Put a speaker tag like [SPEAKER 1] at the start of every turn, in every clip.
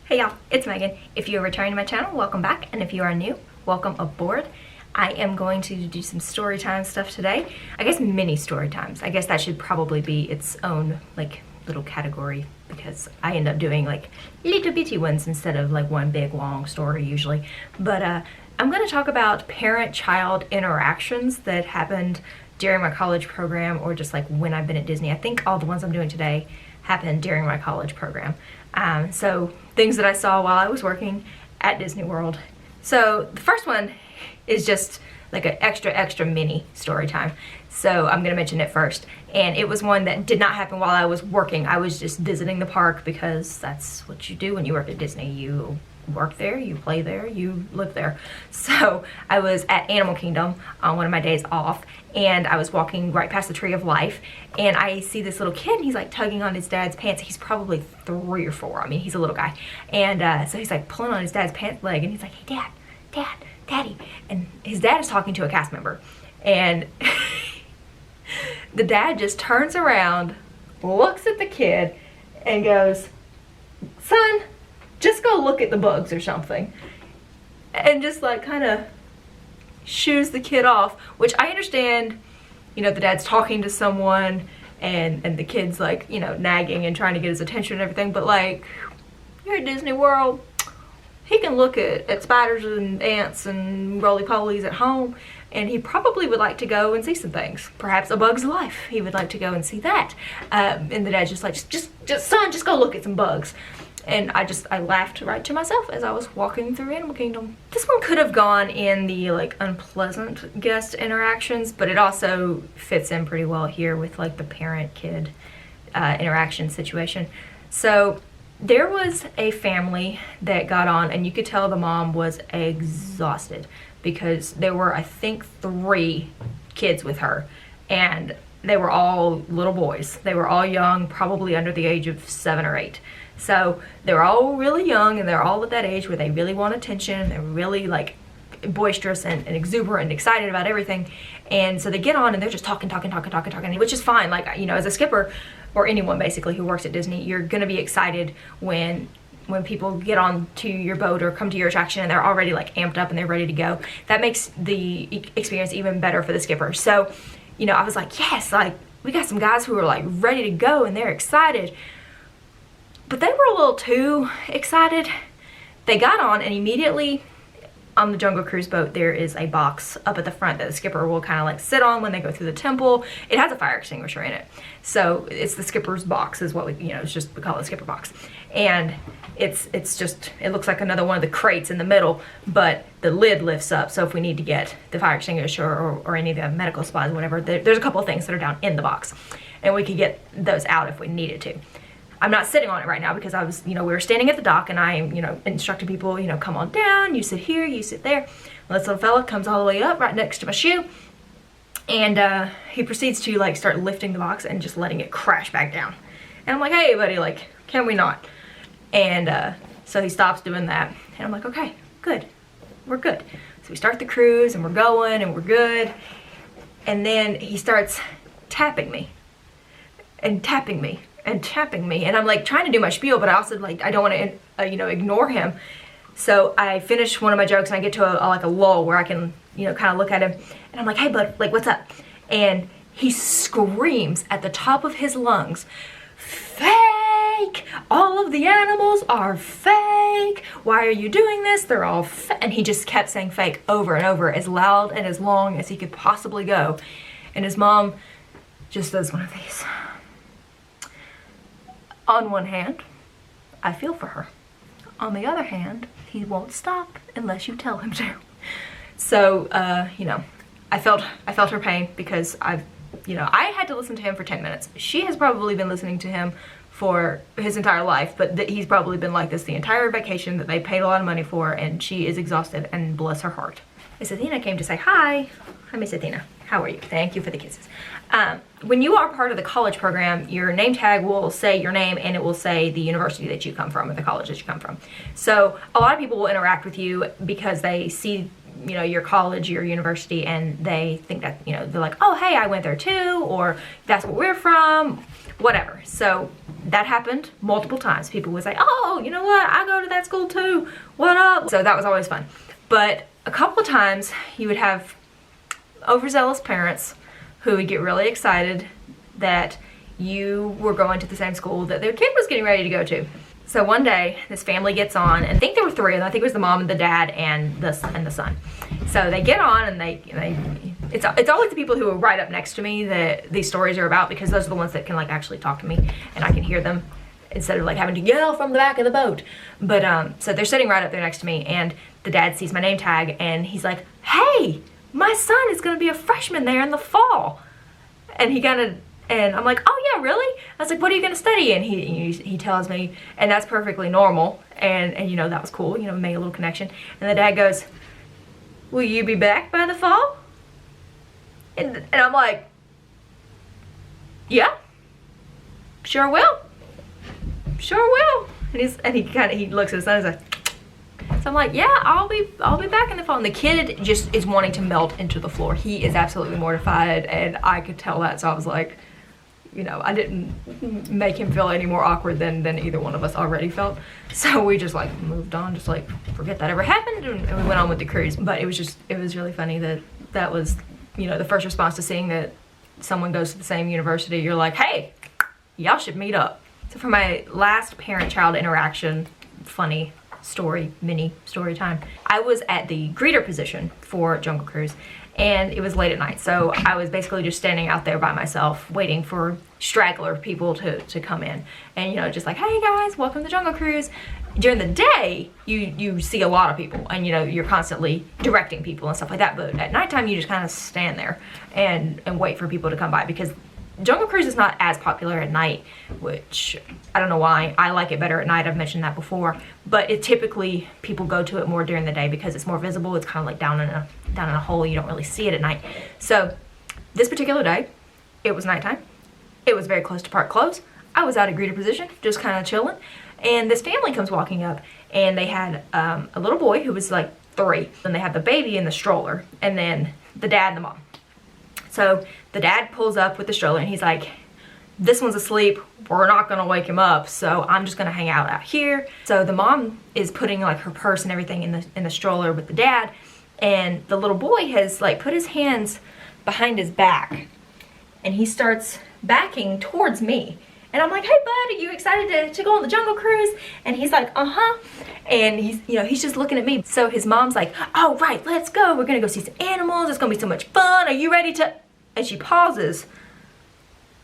[SPEAKER 1] Hey y'all, it's Megan. If you're returning to my channel, welcome back, and if you are new, welcome aboard. I am going to do some story time stuff today. I guess mini story times. I guess that should probably be its own like little category because I end up doing like little bitty ones instead of like one big long story usually. But I'm going to talk about parent-child interactions that happened during my college program or just like when I've been at Disney. I think all the ones I'm doing today happened during my college program. So things that I saw while I was working at Disney World. So the first one is just like an extra mini story time. So I'm gonna mention it first. And it was one that did not happen while I was working. I was just visiting the park because that's what you do when you work at Disney. You work there, you play there, you live there. So I was at Animal Kingdom on one of my days off, and I was walking right past the Tree of Life, and I see this little kid, and he's like tugging on his dad's pants. He's probably 3 or 4. I mean, he's a little guy. And so he's like pulling on his dad's pants leg, and he's like, hey, Daddy. And his dad is talking to a cast member. And the dad just turns around, looks at the kid, and goes, son, just go look at the bugs or something. And just like kind of shoos the kid off, which I understand, you know, the dad's talking to someone and the kid's like, you know, nagging and trying to get his attention and everything, but like, you're at Disney World, he can look at spiders and ants and roly-polies at home, and he probably would like to go and see some things. Perhaps A Bug's Life, he would like to go and see that. And the dad's just like, just son, just go look at some bugs. And I laughed right to myself as I was walking through Animal Kingdom. This one could have gone in the like unpleasant guest interactions, but it also fits in pretty well here with like the parent-kid interaction situation. So there was a family that got on, and you could tell the mom was exhausted because there were, I think, 3 kids with her, and they were all little boys. They were all young, probably under the age of 7 or 8. So they're all really young, and they're all at that age where they really want attention. They're really like boisterous and exuberant and excited about everything. And so they get on and they're just talking, which is fine. Like, you know, as a skipper or anyone basically who works at Disney, you're gonna be excited when people get on to your boat or come to your attraction and they're already like amped up and they're ready to go. That makes the experience even better for the skipper. So, you know, I was like, yes, like we got some guys who are like ready to go and they're excited. But they were a little too excited. They got on, and immediately on the Jungle Cruise boat there is a box up at the front that the skipper will kind of like sit on when they go through the temple. It has a fire extinguisher in it. So it's the skipper's box is what we, you know, it's just, we call it a skipper box. And it's just, it looks like another one of the crates in the middle, but the lid lifts up. So if we need to get the fire extinguisher or any of the medical supplies or whatever, there's a couple of things that are down in the box. And we could get those out if we needed to. I'm not sitting on it right now because I was, you know, we were standing at the dock and I, you know, instructing people, you know, come on down, you sit here, you sit there. Well, this little fella comes all the way up right next to my shoe, and he proceeds to like start lifting the box and just letting it crash back down. And I'm like, hey buddy, like, can we not? And so he stops doing that, and I'm like, okay, good, we're good. So we start the cruise and we're going and we're good. And then he starts tapping me and tapping me and tapping me, and I'm like trying to do my spiel, but I also like, I don't want to you know, ignore him. So I finish one of my jokes and I get to like a lull where I can, you know, kind of look at him, and I'm like, hey bud, like what's up? And he screams at the top of his lungs, fake, all of the animals are fake, why are you doing this, they're all fake. And he just kept saying fake over and over, as loud and as long as he could possibly go. And his mom just does one of these. On one hand, I feel for her. On the other hand, he won't stop unless you tell him to. So, you know, I felt her pain because you know, I had to listen to him for 10 minutes. She has probably been listening to him for his entire life, but he's probably been like this the entire vacation that they paid a lot of money for, and she is exhausted, and bless her heart. Miss Athena came to say hi. Hi, Miss Athena. How are you? Thank you for the kisses. When you are part of the college program, your name tag will say your name, and it will say the university that you come from or the college that you come from. So a lot of people will interact with you because they see, you know, your college, your university, and they think that, you know, they're like, oh, hey, I went there too, or that's where we're from, whatever. So that happened multiple times. People would say, oh, you know what, I go to that school too, what up? So that was always fun. But a couple of times you would have overzealous parents who would get really excited that you were going to the same school that their kid was getting ready to go to. So one day, this family gets on, and I think there were three, and I think it was the mom and the dad and the son. So they get on, and it's always the people who are right up next to me that these stories are about, because those are the ones that can like actually talk to me, and I can hear them instead of like having to yell from the back of the boat. But so they're sitting right up there next to me, and the dad sees my name tag, and he's like, hey, my son is gonna be a freshman there in the fall. And I'm like, oh yeah, really? I was like, what are you gonna study? And he tells me, and that's perfectly normal. And you know, that was cool, you know, made a little connection. And the dad goes, will you be back by the fall? And I'm like, yeah, sure will. Sure will. And he looks at his son and he's like, so I'm like, yeah, I'll be back in the fall. And the kid just is wanting to melt into the floor. He is absolutely mortified, and I could tell that. So I was like, you know, I didn't make him feel any more awkward than either one of us already felt. So we just like moved on, just like forget that ever happened, and we went on with the cruise. But it was really funny that was, you know, the first response to seeing that someone goes to the same university. You're like, hey, y'all should meet up. So for my last parent-child interaction, funny story, mini story time, I was at the greeter position for Jungle Cruise, and it was late at night, so I was basically just standing out there by myself waiting for straggler people to come in, and you know, just like, hey guys, welcome to Jungle Cruise. During the day you see a lot of people, and you know, you're constantly directing people and stuff like that, but at nighttime you just kind of stand there and wait for people to come by, because Jungle Cruise is not as popular at night, which I don't know why. I like it better at night. I've mentioned that before, but it typically people go to it more during the day because it's more visible. It's kind of like down in a hole. You don't really see it at night. So this particular day, it was nighttime. It was very close to park close. I was out of greeter position, just kind of chilling, and this family comes walking up, and they had a little boy who was like 3, and they had the baby in the stroller, and then the dad and the mom. So the dad pulls up with the stroller, and he's like, this one's asleep, we're not gonna wake him up, so I'm just gonna hang out here. So the mom is putting like her purse and everything in the stroller with the dad, and the little boy has like put his hands behind his back, and he starts backing towards me. And I'm like, hey bud, are you excited to go on the Jungle Cruise? And he's like, uh-huh. And he's just looking at me. So his mom's like, oh right, let's go. We're gonna go see some animals. It's gonna be so much fun. Are you ready to? And she pauses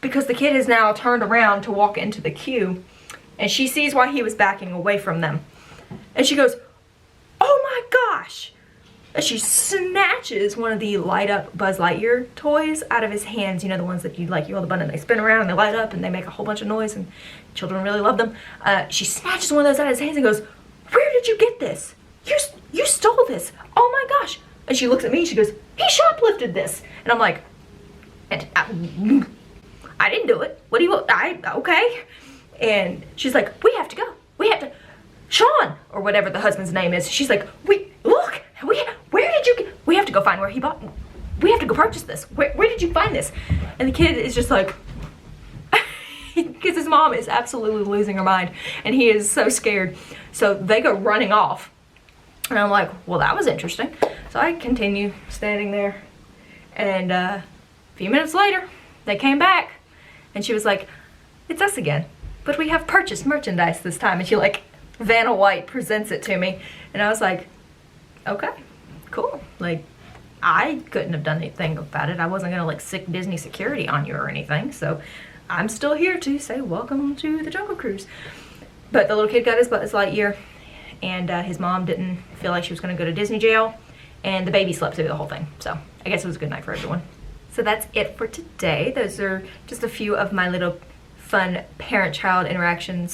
[SPEAKER 1] because the kid has now turned around to walk into the queue, and she sees why he was backing away from them. And she goes, oh my gosh. And she snatches one of the light up Buzz Lightyear toys out of his hands. You know, the ones that you hold the button and they spin around and they light up and they make a whole bunch of noise, and children really love them. She snatches one of those out of his hands and goes, where did you get this? You stole this. Oh my gosh. And she looks at me and she goes, he shoplifted this. And I'm like, I didn't do it. What do you, okay. And she's like, we have to go. We have to, Sean, or whatever the husband's name is. She's like, look, where did you get, we have to go find where he bought, we have to go purchase this. Where did you find this? And the kid is just like, because his mom is absolutely losing her mind, and he is so scared. So they go running off. And I'm like, well, that was interesting. So I continue standing there, and a few minutes later, they came back, and she was like, it's us again, but we have purchased merchandise this time. And she like, Vanna White presents it to me, and I was like, okay, cool. Like, I couldn't have done anything about it. I wasn't gonna like sick Disney security on you or anything, so I'm still here to say welcome to the Jungle Cruise. But the little kid got his Buzz Lightyear, and his mom didn't feel like she was gonna go to Disney jail, and the baby slept through the whole thing. So I guess it was a good night for everyone. So that's it for today. Those are just a few of my little fun parent-child interaction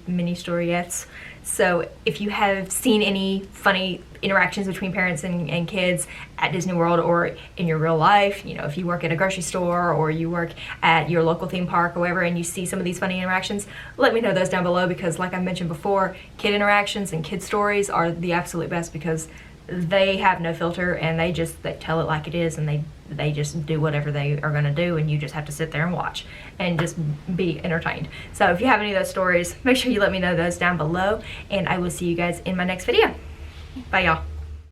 [SPEAKER 1] mini storyettes. So if you have seen any funny interactions between parents and kids at Disney World or in your real life, you know, if you work at a grocery store or you work at your local theme park or whatever, and you see some of these funny interactions, let me know those down below, because like I mentioned before, kid interactions and kid stories are the absolute best, because they have no filter, and they tell it like it is, and they just do whatever they are going to do, and you just have to sit there and watch and just be entertained. So if you have any of those stories, make sure you let me know those down below, and I will see you guys in my next video. Bye, y'all.